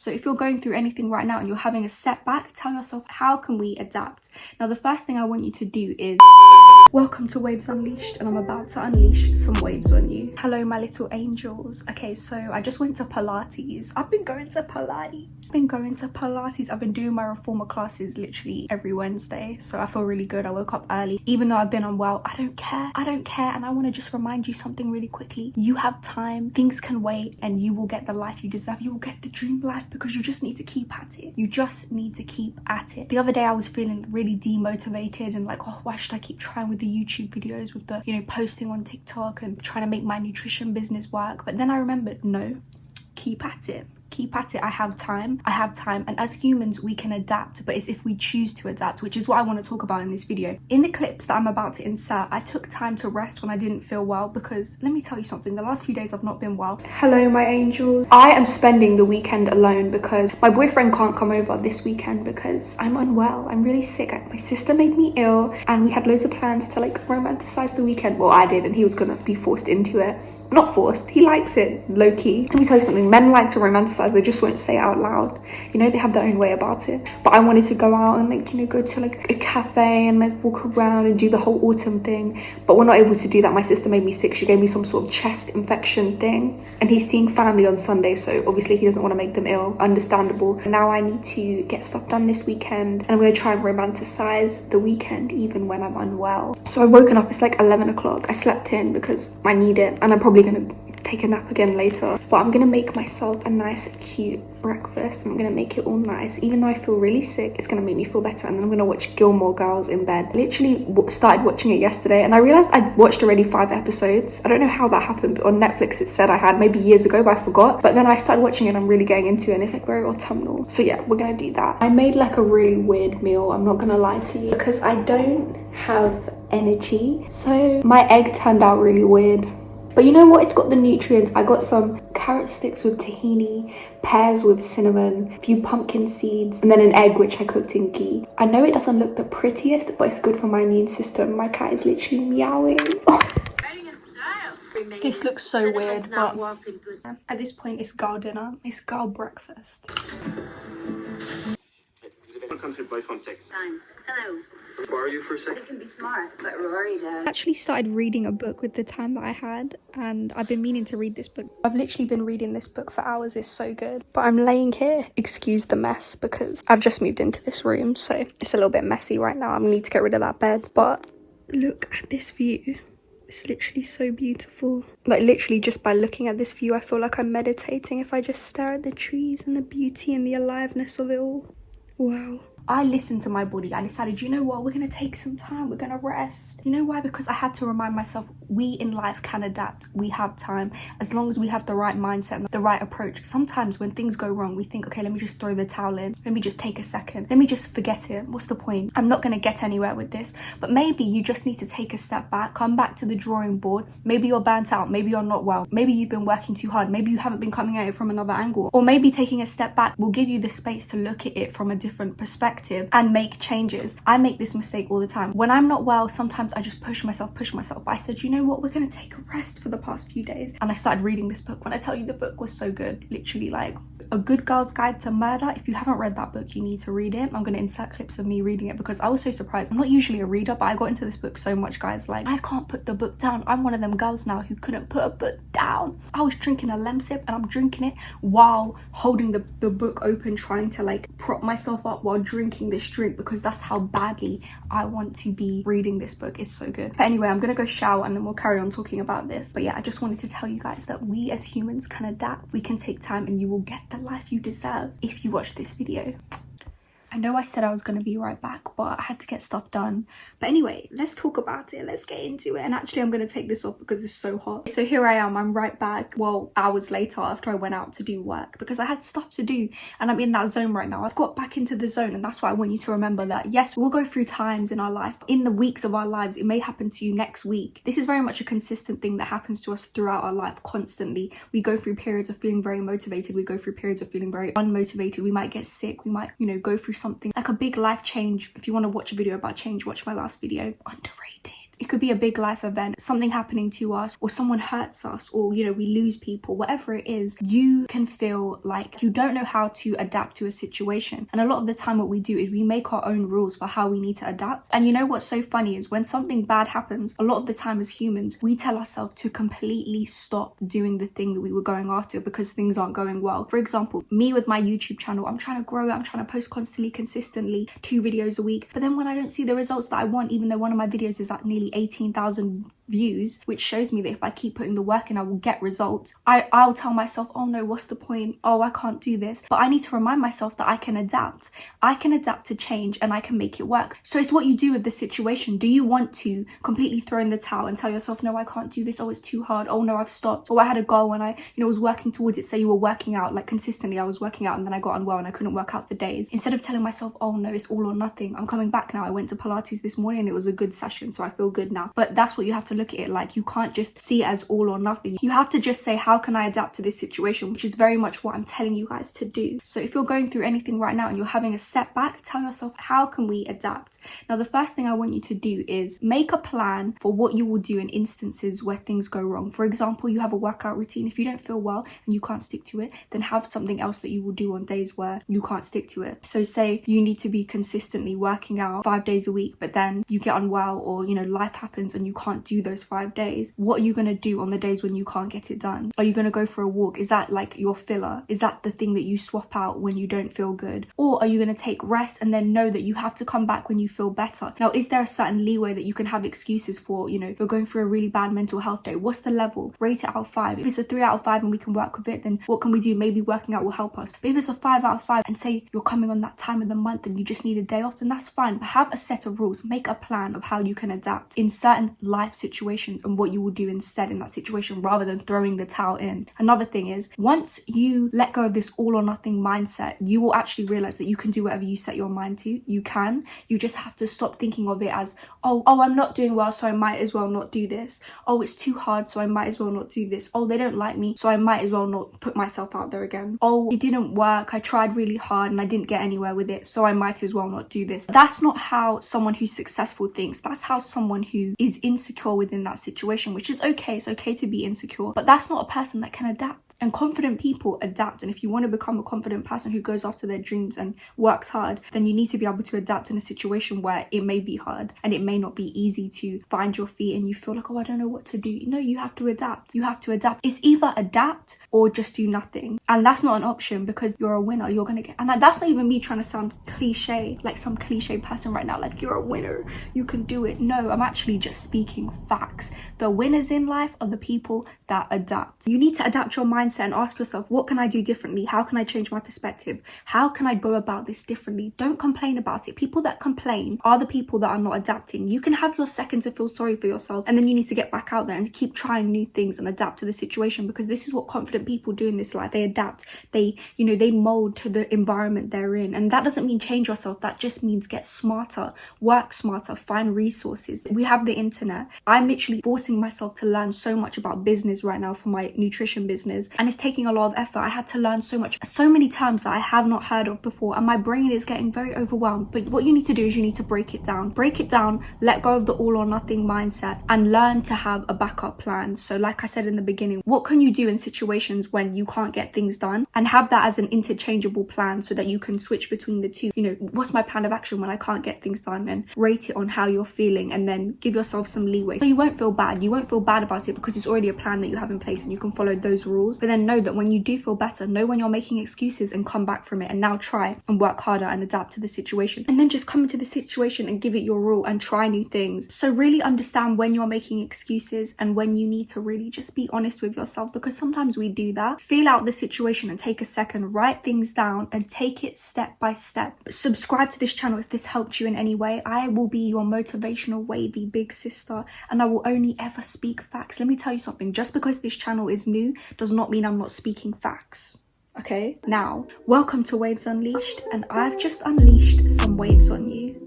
So if you're going through anything right now and you're having a setback, tell yourself, how can we adapt? Now, the first thing I want you to do is, welcome to Waves Unleashed, and I'm about to unleash some waves on you. Hello, my little angels. Okay, so I just went to Pilates. I've been going to Pilates. I've been doing my reformer classes literally every Wednesday, so I feel really good. I woke up early. Even though I've been unwell, I don't care. And I want to just remind you something really quickly. You have time, things can wait, and you will get the life you deserve. You will get the dream life because you just need to keep at it. You just need to keep at it. The other day I was feeling really demotivated and like, oh, why should I keep trying with the YouTube videos, with the, you know, posting on TikTok and trying to make my nutrition business work? But then I remembered, no, keep at it. Keep at it. I have time, and as humans we can adapt, but it's if we choose to adapt, which is what I want to talk about in this video. In the clips that I'm about to insert, I took time to rest when I didn't feel well, because let me tell you something, the last few days I've not been well. Hello, my angels. I am spending the weekend alone because my boyfriend can't come over this weekend because I'm unwell. I'm really sick. My sister made me ill and we had loads of plans to like romanticize the weekend. Well, I did, and he was gonna be forced into it. Not forced, he likes it, low-key. Let me tell you something, men like to romanticize, they just won't say it out loud. You know, they have their own way about it. But I wanted to go out and like, you know, go to like a cafe and like walk around and do the whole autumn thing. But we're not able to do that. My sister made me sick. She gave me some sort of chest infection thing. And he's seeing family on Sunday, so obviously he doesn't want to make them ill, understandable. Now I need to get stuff done this weekend, and I'm gonna try and romanticize the weekend even when I'm unwell. So I've woken up, it's like 11 o'clock. I slept in because I need it, and I'm probably gonna take a nap again later. But I'm gonna make myself a nice cute breakfast. I'm gonna make it all nice. Even though I feel really sick, it's gonna make me feel better. And then I'm gonna watch Gilmore Girls in bed. I literally started watching it yesterday and I realized I'd watched already 5 episodes. I don't know how that happened, but on Netflix it said I had maybe years ago, but I forgot. But then I started watching it and I'm really getting into it, and it's like very autumnal. So yeah, we're gonna do that. I made like a really weird meal, I'm not gonna lie to you, because I don't have energy. So my egg turned out really weird. But you know what? It's got the nutrients. I got some carrot sticks with tahini, pears with cinnamon, a few pumpkin seeds, and then an egg which I cooked in ghee. I know it doesn't look the prettiest, but it's good for my immune system. My cat is literally meowing. Oh. This looks so weird, but at this point it's girl dinner. It's girl breakfast. Comes with both context. Hello. Borrow you for a second? It can be smart, but Rory does. I actually started reading a book with the time that I had, and I've been meaning to read this book. I've literally been reading this book for hours. It's so good. But I'm laying here, excuse the mess, because I've just moved into this room, so it's a little bit messy right now. I need to get rid of that bed. But look at this view. It's literally so beautiful. Like literally just by looking at this view, I feel like I'm meditating if I just stare at the trees and the beauty and the aliveness of it all. Wow. I listened to my body. I decided, you know what, we're gonna take some time, we're gonna rest. You know why? Because I had to remind myself, we in life can adapt. We have time, as long as we have the right mindset and the right approach. Sometimes when things go wrong, we think, okay, let me just throw the towel in, let me just take a second, let me just forget it. What's the point? I'm not gonna get anywhere with this. But maybe you just need to take a step back, come back to the drawing board. Maybe you're burnt out, maybe you're not well, maybe you've been working too hard, maybe you haven't been coming at it from another angle, or maybe taking a step back will give you the space to look at it from a different perspective and make changes. I make this mistake all the time. When I'm not well, sometimes I just push myself. But I said, you know what, we're gonna take a rest for the past few days. And I started reading this book. When I tell you, the book was so good, literally like A Good Girl's Guide to Murder. If you haven't read that book, you need to read it. I'm gonna insert clips of me reading it because I was so surprised. I'm not usually a reader, but I got into this book so much, guys. Like, I can't put the book down. I'm one of them girls now who couldn't put a book down. I was drinking a lemsip and I'm drinking it while holding the book open, trying to like prop myself up while drinking this drink, because that's how badly I want to be reading this book. It's so good. But anyway, I'm gonna go shower and then we'll carry on talking about this. But yeah, I just wanted to tell you guys that we as humans can adapt. We can take time and you will get the life you deserve if you watch this video. I know I said I was going to be right back, but I had to get stuff done. But anyway, let's talk about it. Let's get into it. And actually, I'm going to take this off because it's so hot. So here I am. I'm right back. Well, hours later after I went out to do work because I had stuff to do. And I'm in that zone right now. I've got back into the zone. And that's why I want you to remember that, yes, we'll go through times in our life. In the weeks of our lives, it may happen to you next week. This is very much a consistent thing that happens to us throughout our life constantly. We go through periods of feeling very motivated. We go through periods of feeling very unmotivated. We might get sick. We might, you know, go through something like a big life change. If you want to watch a video about change, watch my last video. Underrated. It could be a big life event, something happening to us, or someone hurts us, or we lose people, whatever it is. You can feel like you don't know how to adapt to a situation. And a lot of the time what we do is we make our own rules for how we need to adapt. And you know what's so funny is when something bad happens, a lot of the time as humans, we tell ourselves to completely stop doing the thing that we were going after because things aren't going well. For example, me with my YouTube channel, I'm trying to grow it, I'm trying to post constantly, consistently, 2 videos a week. But then when I don't see the results that I want, even though one of my videos is at nearly 18,000 views, which shows me that if I keep putting the work in, I will get results, I'll tell myself, oh no, what's the point? Oh, I can't do this. But I need to remind myself that I can adapt. I can adapt to change and I can make it work. So it's what you do with the situation. Do you want to completely throw in the towel and tell yourself, no, I can't do this. Oh, it's too hard. Oh no, I've stopped. Oh, I had a goal and I, was working towards it. Say you were working out, like consistently, I was working out and then I got unwell and I couldn't work out for days. Instead of telling myself, oh no, it's all or nothing. I'm coming back now. I went to Pilates this morning and it was a good session, so I feel good now. But that's what you have to look at it like. You can't just see it as all or nothing. You have to just say, how can I adapt to this situation? Which is very much what I'm telling you guys to do. So if you're going through anything right now and you're having a setback, tell yourself, how can we adapt? Now, the first thing I want you to do is make a plan for what you will do in instances where things go wrong. For example, you have a workout routine. If you don't feel well and you can't stick to it, then have something else that you will do on days where you can't stick to it. So say you need to be consistently working out 5 days a week, but then you get unwell or, life happens and you can't do those 5 days. What are you going to do on the days when you can't get it done? Are you going to go for a walk? Is that like your filler? Is that the thing that you swap out when you don't feel good? Or are you going to take rest and then know that you have to come back when you feel better? Now, is there a certain leeway that you can have excuses for? You're going through a really bad mental health day. What's the level? Rate it out of 5. If it's a 3 out of 5 and we can work with it, then what can we do? Maybe working out will help us. But if it's a 5 out of 5 and say you're coming on that time of the month and you just need a day off, then that's fine. But have a set of rules. Make a plan of how you can adapt in certain life situations and what you will do instead in that situation rather than throwing the towel in. Another thing is, once you let go of this all or nothing mindset, you will actually realize that you can do whatever you set your mind to. You can. You just have to stop thinking of it as, oh, I'm not doing well, so I might as well not do this. Oh, it's too hard, so I might as well not do this. Oh, they don't like me, so I might as well not put myself out there again. Oh, it didn't work. I tried really hard and I didn't get anywhere with it, so I might as well not do this. That's not how someone who's successful thinks. That's how someone who is insecure within that situation, which is okay. It's okay to be insecure, but that's not a person that can adapt. And confident people adapt. And if you want to become a confident person who goes after their dreams and works hard, then you need to be able to adapt in a situation where it may be hard and it may not be easy to find your feet and you feel like, oh, I don't know what to do. No, you have to adapt. You have to adapt. It's either adapt or just do nothing. And that's not an option because you're a winner. You're going to get, and that's not even me trying to sound cliche, like some cliche person right now, like you're a winner, you can do it. No, I'm actually just speaking facts. The winners in life are the people that adapt. You need to adapt your mindset and ask yourself, what can I do differently? How can I change my perspective? How can I go about this differently? Don't complain about it. People that complain are the people that are not adapting. You can have your second to feel sorry for yourself and then you need to get back out there and keep trying new things and adapt to the situation, because this is what confident people do in this life. They adapt. They mold to the environment they're in. And that doesn't mean change yourself. That just means get smarter, work smarter, find resources. We have the internet. I'm literally forcing myself to learn so much about business right now for my nutrition business, and it's taking a lot of effort. I had to learn so many terms that I have not heard of before, and my brain is getting very overwhelmed. But what you need to do is you need to break it down, let go of the all or nothing mindset and learn to have a backup plan. So like I said in the beginning, what can you do in situations when you can't get things done, and have that as an interchangeable plan so that you can switch between the two. What's my plan of action when I can't get things done, and rate it on how you're feeling, and then give yourself some leeway so you won't feel bad. You won't feel bad about it because it's already a plan that you have in place and you can follow those rules. But then know that when you do feel better, know when you're making excuses and come back from it, and now try and work harder and adapt to the situation, and then just come into the situation and give it your all and try new things. So really understand when you're making excuses and when you need to really just be honest with yourself, because sometimes we do that. Feel out the situation and take a second, write things down and take it step by step. Subscribe to this channel if this helped you in any way. I will be your motivational wavy big sister, and I will only ever speak facts. Let me tell you something, just because this channel is new does not mean I'm not speaking facts. Okay, now welcome to Waves Unleashed, and I've just unleashed some waves on you.